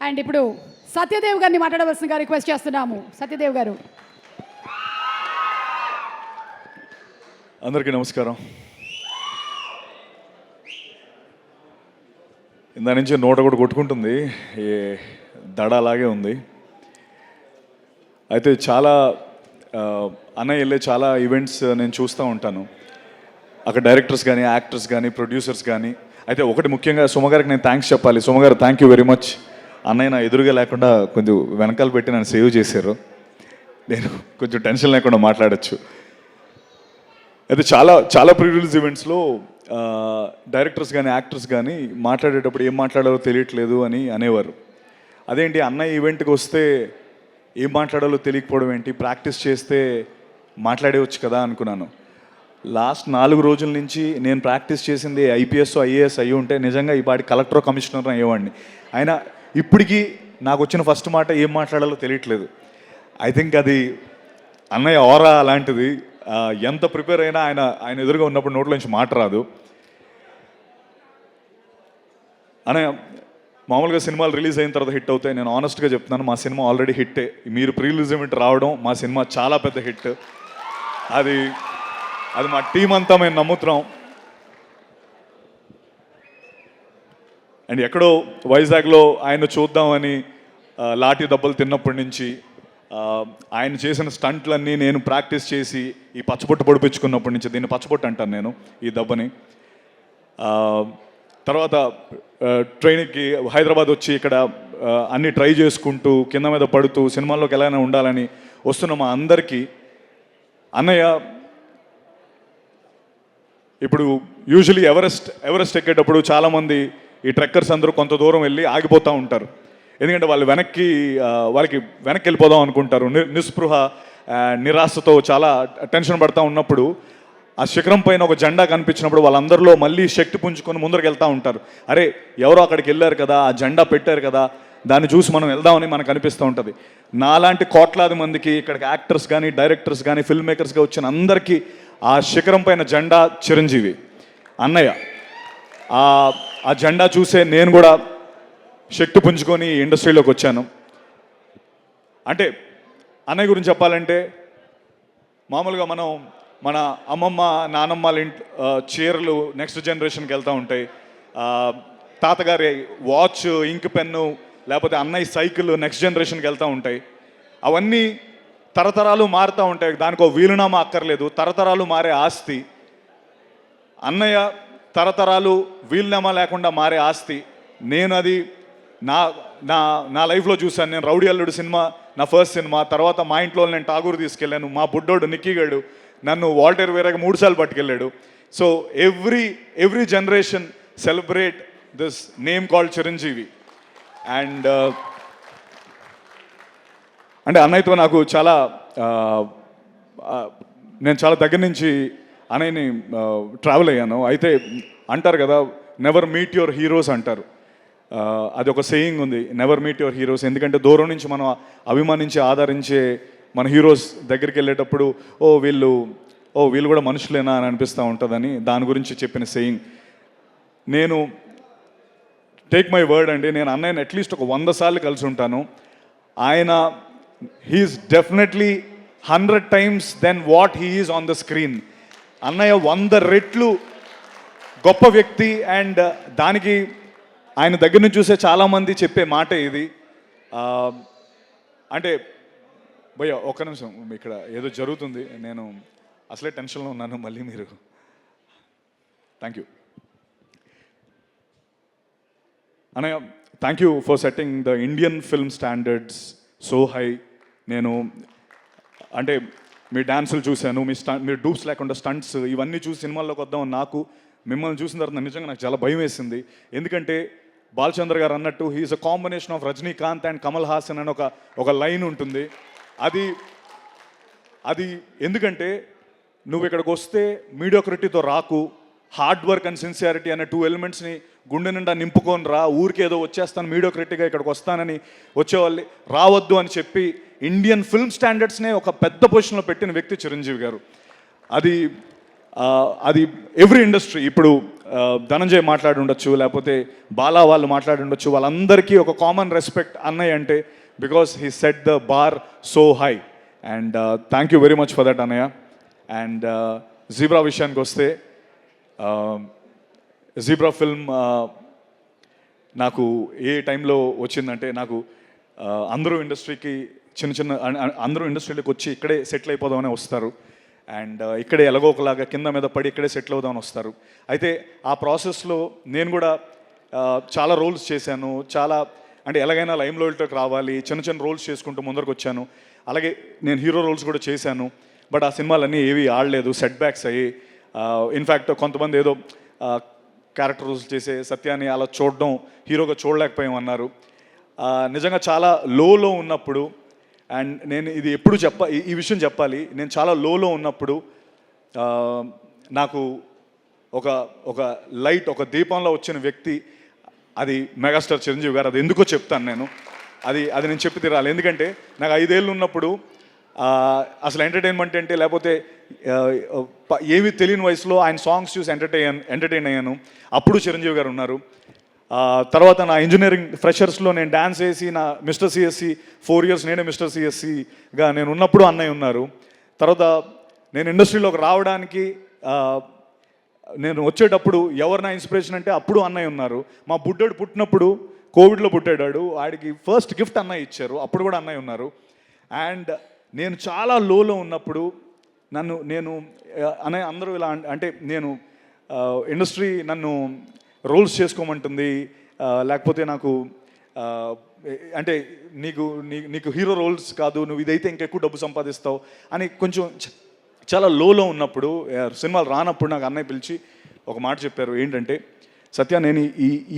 And ఇప్పుడు సత్యదేవ్ గారిని మాట్లాడవలసిందిగా రిక్వెస్ట్ చేస్తున్నాము. సత్యదేవ్ గారు. అందరికీ నమస్కారం. ఇందా నుంచి నోట కూడా కొట్టుకుంటుంది, ఏ దడ అలాగే ఉంది. అయితే చాలా అన్నయ్య వెళ్ళే చాలా ఈవెంట్స్ నేను చూస్తూ ఉంటాను. అక్కడ డైరెక్టర్స్ కానీ, యాక్టర్స్ కానీ, ప్రొడ్యూసర్స్ కానీ. అయితే ఒకటి ముఖ్యంగా సుమగారికి నేను థ్యాంక్స్ చెప్పాలి. సుమగారు థ్యాంక్ యూ వెరీ మచ్. అన్నయ్య నా ఎదురుగా లేకుండా కొంచెం వెనకాల పెట్టి నన్ను సేవ్ చేశారు. నేను కొంచెం టెన్షన్ లేకుండా మాట్లాడచ్చు. అయితే చాలా చాలా ప్రీ రిలీజ్ ఈవెంట్స్లో డైరెక్టర్స్ కానీ, యాక్టర్స్ కానీ మాట్లాడేటప్పుడు ఏం మాట్లాడాలో తెలియట్లేదు అని అనేవారు. అదేంటి అన్నయ్య ఈవెంట్కి వస్తే ఏం మాట్లాడాలో తెలియకపోవడం ఏంటి, ప్రాక్టీస్ చేస్తే మాట్లాడేవచ్చు కదా అనుకున్నాను. లాస్ట్ 4 రోజుల నుంచి నేను ప్రాక్టీస్ చేసింది ఐపీఎస్ ఐఏఎస్ అయ్యి ఉంటే నిజంగా ఈ పాటి కలెక్టర్ కమిషనర్ అయ్యేవాడిని. అయినా ఇప్పటికీ నాకు వచ్చిన ఫస్ట్ మాట ఏం మాట్లాడాలో తెలియట్లేదు. ఐ థింక్ అది అన్నయ్య ఆరా అలాంటిది. ఎంత ప్రిపేర్ అయినా ఆయన ఎదురుగా ఉన్నప్పుడు నోట్లోంచి మాట రాదు. అన్నయ్య మామూలుగా సినిమాలు రిలీజ్ అయిన తర్వాత హిట్ అవుతాయి. నేను ఆనెస్ట్గా చెప్తున్నాను, మా సినిమా ఆల్రెడీ హిట్టే. మీరు ప్రీ రిలీజ్ ఈవెంట్ రావడం మా సినిమా చాలా పెద్ద హిట్. అది మా టీం అంతా మేము నమ్ముతున్నాం. అండ్ ఎక్కడో వైజాగ్లో ఆయన చూద్దామని లాఠీ దెబ్బలు తిన్నప్పటి నుంచి ఆయన చేసిన స్టంట్లన్నీ నేను ప్రాక్టీస్ చేసి ఈ పచ్చబొట్టు పొడిపించుకున్నప్పటి నుంచి, దీన్ని పచ్చబొట్టు అంటాను నేను ఈ దెబ్బని. తర్వాత ట్రైన్కి హైదరాబాద్ వచ్చి ఇక్కడ అన్నీ ట్రై చేసుకుంటూ కింద మీద పడుతూ సినిమాల్లోకి ఎలాగైనా ఉండాలని వస్తున్న మా అందరికీ అన్నయ్య ఇప్పుడు యూజువలీ ఎవరెస్ట్ ఎక్కేటప్పుడు చాలామంది ఈ ట్రెక్కర్స్ అందరూ కొంత దూరం వెళ్ళి ఆగిపోతూ ఉంటారు. ఎందుకంటే వాళ్ళకి వెనక్కి వెళ్ళిపోదాం అనుకుంటారు. నిస్పృహ నిరాశతో చాలా టెన్షన్ పడుతూ ఉన్నప్పుడు ఆ శిఖరం పైన ఒక జెండా కనిపించినప్పుడు వాళ్ళందరిలో మళ్ళీ శక్తి పుంజుకొని ముందరికి వెళ్తూ ఉంటారు. అరే ఎవరో అక్కడికి వెళ్ళారు కదా, ఆ జెండా పెట్టారు కదా, దాన్ని చూసి మనం వెళ్దామని మనకు అనిపిస్తూ ఉంటుంది. నాలాంటి కోట్లాది మందికి ఇక్కడికి యాక్టర్స్ కానీ, డైరెక్టర్స్ కానీ, ఫిల్మ్ మేకర్స్గా వచ్చిన అందరికీ ఆ శిఖరం పైన జెండా చిరంజీవి అన్నయ్య. ఆ జెండా చూసే నేను కూడా శక్తి పుంజుకొని ఇండస్ట్రీలోకి వచ్చాను. అంటే అన్నయ్య గురించి చెప్పాలంటే మామూలుగా మన అమ్మమ్మ నానమ్మల చీరలు నెక్స్ట్ జనరేషన్కి వెళ్తూ ఉంటాయి. తాతగారి వాచ్, ఇంక్ పెన్ను, లేకపోతే అన్నయ్య సైకిల్ నెక్స్ట్ జనరేషన్కి వెళ్తూ ఉంటాయి. అవన్నీ తరతరాలు మారుతూ ఉంటాయి. దానికో వీలునామా అక్కర్లేదు, తరతరాలు మారే ఆస్తి. అన్నయ్య తరతరాలు వీలునామా లేకుండా మారే ఆస్తి. నేను అది నా లైఫ్లో చూశాను. నేను రౌడీ అల్లుడు సినిమా నా ఫస్ట్ సినిమా. తర్వాత మా ఇంట్లో నేను ఠాగూర్ తీసుకెళ్ళాను. మా బుడ్డోడు నిక్కీగాడు నన్ను వాల్టర్ వేరేగా 3 సార్లు పట్టుకెళ్ళాడు. So every generation celebrate this name called Chiranjeevi. And అంటే అన్నయ్యతో నాకు చాలా నేను చాలా దగ్గర నుంచి అన్నయ్యని ట్రావెల్ అయ్యాను. అయితే అంటారు కదా, నెవర్ మీట్ యువర్ హీరోస్ అంటారు. అది ఒక సేయింగ్ ఉంది, నెవర్ మీట్ యువర్ హీరోస్. ఎందుకంటే దూరం నుంచి మనం అభిమానించి ఆదరించే మన హీరోస్ దగ్గరికి వెళ్ళేటప్పుడు వీళ్ళు కూడా మనుషులేనా అని అనిపిస్తూ ఉంటుందని దాని గురించి చెప్పిన సేయింగ్. నేను టేక్ మై వర్డ్ అండి, నేను అన్నయ్యని అట్లీస్ట్ ఒక 100 సార్లు కలిసి ఉంటాను. ఆయన he's definitely 100 times than what he is on the screen. అన్నయ్య 100 రెట్లు గొప్ప వ్యక్తి. అండ్ దానికి ఆయన దగ్గర నుంచి చూసే చాలామంది చెప్పే మాట ఇది. అంటే భయ్య ఒక్క నిమిషం, ఇక్కడ ఏదో జరుగుతుంది, నేను అసలే టెన్షన్లో ఉన్నాను, మళ్ళీ మీరు. థ్యాంక్ యూ అన్నయ్య, thank you for setting the Indian film standards so high. నేను అంటే మీ డాన్సులు చూశాను, మీరు డూప్స్ లేకుండా స్టంట్స్ ఇవన్నీ చూసి సినిమాల్లోకి వద్దామని నాకు మిమ్మల్ని చూసిన తర్వాత నిజంగా నాకు చాలా భయం వేసింది. ఎందుకంటే బాలచంద్ర గారు అన్నట్టు he's a combination of Rajinikanth and Kamal Haasan అని ఒక లైన్ ఉంటుంది. అది ఎందుకంటే నువ్వు ఇక్కడికి వస్తే మీడియోక్రిటీతో రాకు, హార్డ్ వర్క్ అండ్ సిన్సియారిటీ అనే 2 ఎలిమెంట్స్ని గుండె నిండా నింపుకొని రా. ఊరికే ఏదో వచ్చేస్తాను మీడియోక్రిటీగా ఇక్కడికి వస్తానని వచ్చేవాళ్ళు రావద్దు అని చెప్పి ఇండియన్ ఫిల్మ్ స్టాండర్డ్స్నే ఒక పెద్ద పొజిషన్లో పెట్టిన వ్యక్తి చిరంజీవి గారు. అది ఎవ్రీ ఇండస్ట్రీ ఇప్పుడు ధనంజయ్ మాట్లాడి ఉండొచ్చు, లేకపోతే బాలా వాళ్ళు మాట్లాడి ఉండొచ్చు, వాళ్ళందరికీ ఒక కామన్ రెస్పెక్ట్ అన్నయ్య అంటే, because he set the bar so high. And thank you very much for that అన్నయ్య. అండ్ జీబ్రా విషయానికి వస్తే, జీబ్రా ఫిల్మ్ నాకు ఏ టైంలో వచ్చిందంటే, నాకు అందరూ ఇండస్ట్రీకి అందరూ ఇండస్ట్రీలోకి వచ్చి ఇక్కడే సెటిల్ అయిపోదామని వస్తారు. అండ్ ఇక్కడే ఎలాగో ఒకలాగా కింద మీద పడి ఇక్కడే సెటిల్ అవుదామని వస్తారు. అయితే ఆ ప్రాసెస్లో నేను కూడా చాలా రోల్స్ చేశాను. చాలా అంటే ఎలాగైనా లైమ్ లైట్లోకి రావాలి, చిన్న రోల్స్ చేసుకుంటూ ముందరకు వచ్చాను. అలాగే నేను హీరో రోల్స్ కూడా చేశాను. బట్ ఆ సినిమాలన్నీ ఏవి ఆడలేదు, సెట్ బ్యాక్స్ అయ్యి. ఇన్ఫ్యాక్ట్ కొంతమంది ఏదో క్యారెక్టర్ రోల్స్ చేసే సత్యాన్ని అలా చూడడం హీరోగా చూడలేకపోయామన్నారు. నిజంగా చాలా లోలో ఉన్నప్పుడు, అండ్ నేను ఇది ఎప్పుడు ఈ విషయం చెప్పాలి, నేను చాలా లోలో ఉన్నప్పుడు నాకు ఒక లైట్, ఒక దీపంలో వచ్చిన వ్యక్తి అది మెగాస్టార్ చిరంజీవి గారు. అది ఎందుకో చెప్తాను నేను, అది నేను చెప్పి తీరాలి. ఎందుకంటే నాకు 5 ఏళ్ళు ఉన్నప్పుడు అసలు ఎంటర్టైన్మెంట్ అంటే, లేకపోతే ఏమీ తెలియని వయసులో ఆయన సాంగ్స్ చూసి ఎంటర్టైన్ అయ్యాను. అప్పుడు చిరంజీవి గారు ఉన్నారు. తర్వాత నా ఇంజనీరింగ్ ఫ్రెషర్స్లో నేను డ్యాన్స్ వేసి నా మిస్టర్ సిఎస్సి 4 years నేనే మిస్టర్ సిఎస్సిగా నేను ఉన్నప్పుడు అన్నయ్య ఉన్నారు. తర్వాత నేను ఇండస్ట్రీలోకి రావడానికి నేను వచ్చేటప్పుడు ఎవరు నా ఇన్స్పిరేషన్ అంటే అప్పుడు అన్నయ్య ఉన్నారు. మా బుడ్డోడు పుట్టినప్పుడు కోవిడ్లో పుట్టాడు, వాడికి ఫస్ట్ గిఫ్ట్ అన్నయ్య ఇచ్చారు, అప్పుడు కూడా అన్నయ్య ఉన్నారు. అండ్ నేను చాలా లోలో ఉన్నప్పుడు నేను అన్నయ్య అందరూ ఇలా అంటే, నేను ఇండస్ట్రీ నన్ను రోల్స్ చేసుకోమంటుంది, లేకపోతే నాకు అంటే నీకు హీరో రోల్స్ కాదు, నువ్వు ఇదైతే ఇంకెక్కువ డబ్బు సంపాదిస్తావు అని కొంచెం చాలా లోలో ఉన్నప్పుడు, సినిమాలు రానప్పుడు నాకు అన్నయ్య పిలిచి ఒక మాట చెప్పారు. ఏంటంటే, సత్య, నేను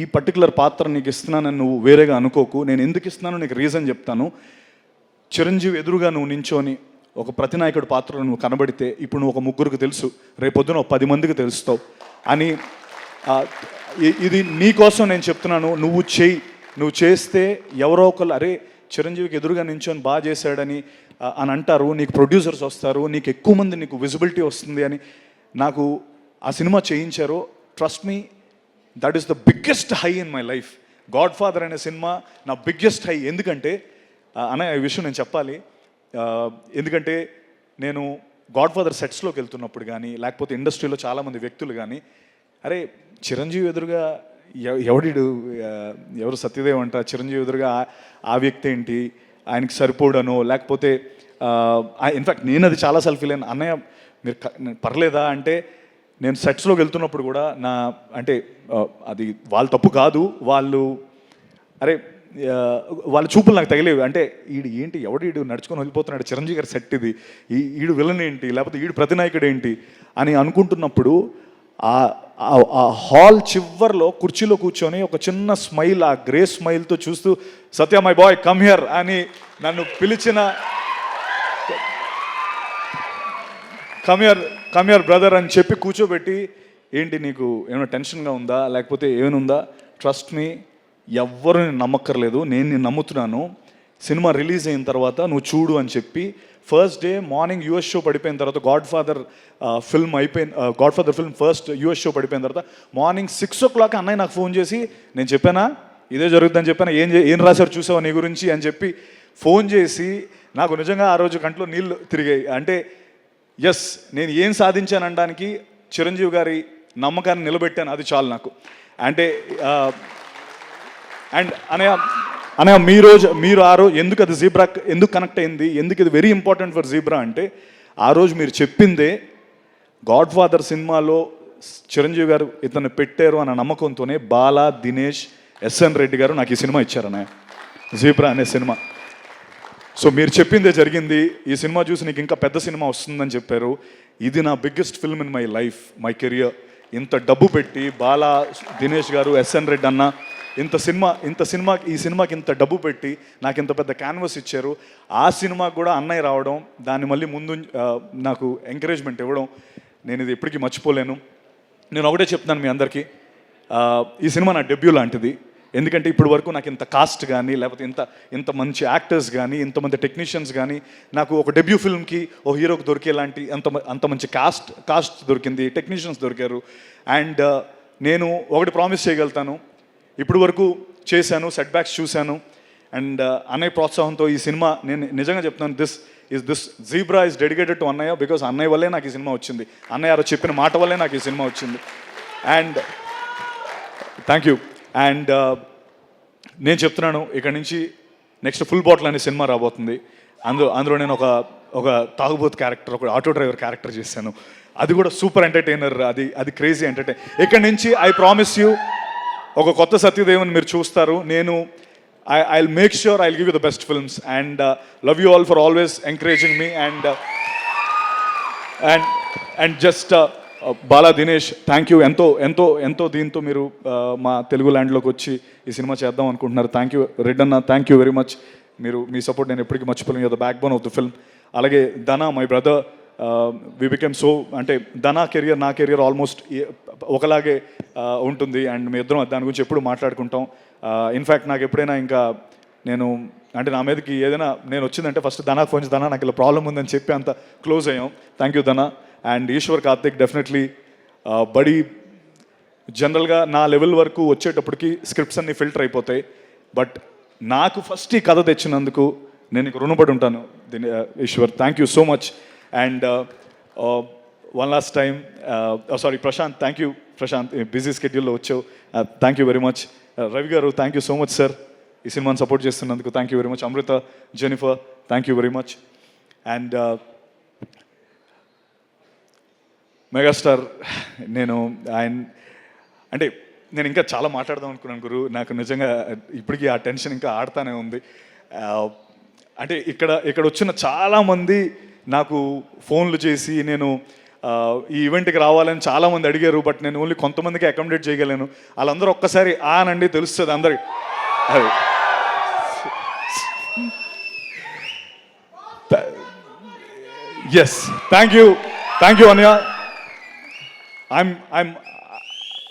ఈ పర్టికులర్ పాత్ర నీకు ఇస్తున్నానని నువ్వు వేరేగా అనుకోకు, నేను ఎందుకు ఇస్తున్నానో నీకు రీజన్ చెప్తాను. చిరంజీవి ఎదురుగా నువ్వు నించోని ఒక ప్రతినాయకుడి పాత్రలో నువ్వు కనబడితే ఇప్పుడు నువ్వు ఒక 3కి తెలుసు, రేపొద్దున 10 మందికి తెలుస్తావు అని. ఇది నీ కోసం నేను చెప్తున్నాను, నువ్వు చేస్తే ఎవరో ఒకరు అరే చిరంజీవికి ఎదురుగా నించొని బాగా చేశాడని అంటారు, నీకు ప్రొడ్యూసర్స్ వస్తారు, నీకు ఎక్కువ మంది నీకు విజిబిలిటీ వస్తుంది అని నాకు ఆ సినిమా చేయించారు. Trust me, that is the biggest high in my life. God father అనే సినిమా నా బిగ్గెస్ట్ హై. ఎందుకంటే ఈ విషయం నేను చెప్పాలి. ఎందుకంటే నేను గాడ్ ఫాదర్ సెట్స్లోకి వెళ్తున్నప్పుడు కానీ, లేకపోతే ఇండస్ట్రీలో చాలామంది వ్యక్తులు కానీ, అరే చిరంజీవి ఎదురుగా ఎవరు సత్యదేవ్ అంట, చిరంజీవి ఎదురుగా ఆ వ్యక్తి ఏంటి, ఆయనకి సరిపోడనో, లేకపోతే ఇన్ఫ్యాక్ట్ నేను అది చాలాసార్లు ఫీల్ అయినా. అన్నయ్య మీరు పర్లేదా అంటే, నేను సెట్స్లోకి వెళ్తున్నప్పుడు కూడా అంటే అది వాళ్ళ తప్పు కాదు, వాళ్ళ చూపులు నాకు తగిలేవి. అంటే ఈడు నడుచుకొని వెళ్ళిపోతున్నాడు, చిరంజీవి గారి సెట్ ఇది, ఈడు విలన్ ఏంటి, లేకపోతే ఈడు ప్రతినాయకుడు ఏంటి అని అనుకుంటున్నప్పుడు ఆ హాల్ చివర్లో కుర్చీలో కూర్చొని ఒక చిన్న స్మైల్, ఆ గ్రే స్మైల్తో చూస్తూ సత్య మై బాయ్ కమ్ హియర్ అని నన్ను పిలిచిన, కమ్ హియర్ బ్రదర్ అని చెప్పి కూర్చోబెట్టి, ఏంటి నీకు ఏమైనా టెన్షన్గా ఉందా, లేకపోతే ఏమైనా ట్రస్ట్ మీ, ఎవ్వరు నేను నమ్మక్కర్లేదు, నేను నమ్ముతున్నాను. సినిమా రిలీజ్ అయిన తర్వాత నువ్వు చూడు అని చెప్పి, first day morning US show పడిపోయిన తర్వాత, God father film first US show పడిపోయిన తర్వాత మార్నింగ్ 6 o'clock అన్నయ్య నాకు ఫోన్ చేసి, నేను చెప్పానా ఇదే జరుగుతుందని చెప్పానా, ఏం రాశారు చూసావా నీ గురించి అని చెప్పి ఫోన్ చేసి, నాకు నిజంగా ఆ రోజు కంట్లో నీళ్ళు తిరిగాయి. అంటే ఎస్, నేను ఏం సాధించాననడానికి చిరంజీవి గారి నమ్మకాన్ని నిలబెట్టాను, అది చాలు నాకు. అంటే అండ్ అనగా మీరు ఆ రోజు ఎందుకు అది జీబ్రా ఎందుకు కనెక్ట్ అయింది, ఎందుకు ఇది వెరీ ఇంపార్టెంట్ ఫర్ జీబ్రా అంటే, ఆ రోజు మీరు చెప్పిందే గాడ్ ఫాదర్ సినిమాలో చిరంజీవి గారు ఇతను పెట్టారు అన్న నమ్మకంతోనే బాలా, దినేష్, ఎస్ఎన్ రెడ్డి గారు నాకు ఈ సినిమా ఇచ్చారు అన్నయ్య, జీబ్రా అనే సినిమా. సో మీరు చెప్పిందే జరిగింది. ఈ సినిమా చూసి నీకు ఇంకా పెద్ద సినిమా వస్తుందని చెప్పారు. ఇది నా biggest film in my life, my career. ఇంత డబ్బు పెట్టి బాలా, దినేష్ గారు, ఎస్ఎన్ రెడ్డి అన్న ఈ సినిమాకి ఇంత డబ్బు పెట్టి నాకు ఇంత పెద్ద క్యాన్వస్ ఇచ్చారు. ఆ సినిమాకి కూడా అన్నయ్య రావడం, దాన్ని మళ్ళీ ముందు నాకు ఎంకరేజ్మెంట్ ఇవ్వడం, నేను ఇది ఎప్పటికీ మర్చిపోలేను. నేను ఒకటే చెప్తున్నాను మీ అందరికీ, ఈ సినిమా నా డెబ్యూ లాంటిది. ఎందుకంటే ఇప్పటి వరకు నాకు ఇంత కాస్ట్ కానీ, లేకపోతే ఇంత మంచి యాక్టర్స్ కానీ, ఇంతమంది టెక్నీషియన్స్ కానీ, నాకు ఒక డెబ్యూ ఫిల్మ్కి ఓ హీరోకి దొరికేలాంటి అంత మంచి కాస్ట్ దొరికింది, టెక్నీషియన్స్ దొరికారు. అండ్ నేను ఒకటి ప్రామిస్ చేయగలుగుతాను, ఇప్పుడు వరకు చేశాను, సెట్ బ్యాక్స్ చూశాను, అండ్ అన్నయ్య ప్రోత్సాహంతో ఈ సినిమా నేను నిజంగా చెప్తున్నాను, this zebra is dedicated to అన్నయ్య, బికాస్ అన్నయ్య వల్లే నాకు ఈ సినిమా వచ్చింది, అన్నయ్య గారు చెప్పిన మాట వల్లే నాకు ఈ సినిమా వచ్చింది. And thank you. అండ్ నేను చెప్తున్నాను, ఇక్కడ నుంచి నెక్స్ట్ ఫుల్ బాటిల్ అనే సినిమా రాబోతుంది. అందులో నేను ఒక తాగుబోతు క్యారెక్టర్, ఒక ఆటో డ్రైవర్ క్యారెక్టర్ చేశాను. అది కూడా సూపర్ ఎంటర్టైనర్, అది క్రేజీ ఎంటర్టైన్. ఇక్కడ నుంచి ఐ ప్రామిస్ యూ ఒక కొత్త సత్యదేవన్ మీరు చూస్తారు. నేను I'll make sure I'll give you the best films, and love you all for always encouraging me, and just Bala Dinesh, thank you. ఎంతో దీంతో మీరు మా తెలుగు ల్యాండ్లోకి వచ్చి ఈ సినిమా చేద్దాం అనుకుంటున్నారు. థ్యాంక్ యూ రెడ్ అన్న, థ్యాంక్ యూ వెరీ మచ్. మీ సపోర్ట్ నేను ఎప్పటికీ మర్చిపోలేను. Your the backbone of the film. అలాగే Dhana, my brother, we became so, అంటే ధనా కెరియర్ నా కెరియర్ ఆల్మోస్ట్ ఒకలాగే ఉంటుంది, అండ్ మీ ఇద్దరం దాని గురించి ఎప్పుడు మాట్లాడుకుంటాం. ఇన్ఫ్యాక్ట్ నాకు ఎప్పుడైనా ఇంకా నేను అంటే నా మీదకి ఏదైనా నేను వచ్చిందంటే ఫస్ట్ ధనాకు ఫోన్ చేసి, ధనా నాకు ఇలా ప్రాబ్లం ఉందని చెప్పి అంత క్లోజ్ అయ్యాం. Thank you Dhana. And Eshwar Karthik, definitely buddy. జనరల్గా నా లెవెల్ వరకు వచ్చేటప్పటికి స్క్రిప్ట్స్ అన్నీ ఫిల్టర్ అయిపోతాయి, బట్ నాకు ఫస్ట్ ఈ కథ తెచ్చినందుకు నేను నీకు రుణపడి ఉంటాను Eshwar. Thank you so much. And one last time, sorry Prashanth, thank you Prashanth, busy స్కెడ్యూల్లో వచ్చావు, thank you very much. Ravi garu, thank you so much sir, ఈ సినిమాని సపోర్ట్ చేస్తున్నందుకు thank you very much. Amrutha, Jennifer, thank you very much. And megastar, నేను ఇంకా చాలా మాట్లాడదాం అనుకున్నాను గురు. నాకు నిజంగా ఇప్పటికీ ఆ టెన్షన్ ఇంకా ఆడుతూనే ఉంది. అంటే ఇక్కడ వచ్చిన చాలామంది నాకు ఫోన్లు చేసి నేను ఈ ఈవెంట్కి రావాలని చాలామంది అడిగారు, బట్ నేను ఓన్లీ కొంతమందికి అకామిడేట్ చేయగలను. వాళ్ళందరూ ఒక్కసారి ఆనండి తెలుస్తుంది అందరికి. ఎస్, థ్యాంక్ యూ అన్య.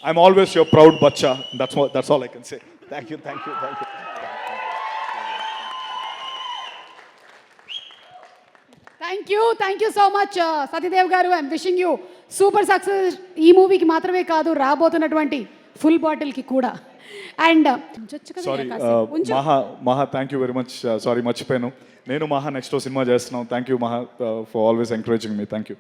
I'm always your proud bacha. That's all I can say. Thank you. Thank you so much Satyadev garu. I'm wishing you super success. ఈ మూవీకి మాత్రమే కాదు, రాబోతున్నటువంటి ఫుల్ బాటిల్కి కూడా. And sorry Maha, thank you very much. Sorry మర్చిపోయాను, నేను మహా నెక్స్ట్ సినిమా చేస్తున్నాం. Thank you Maha for always encouraging me. Thank you.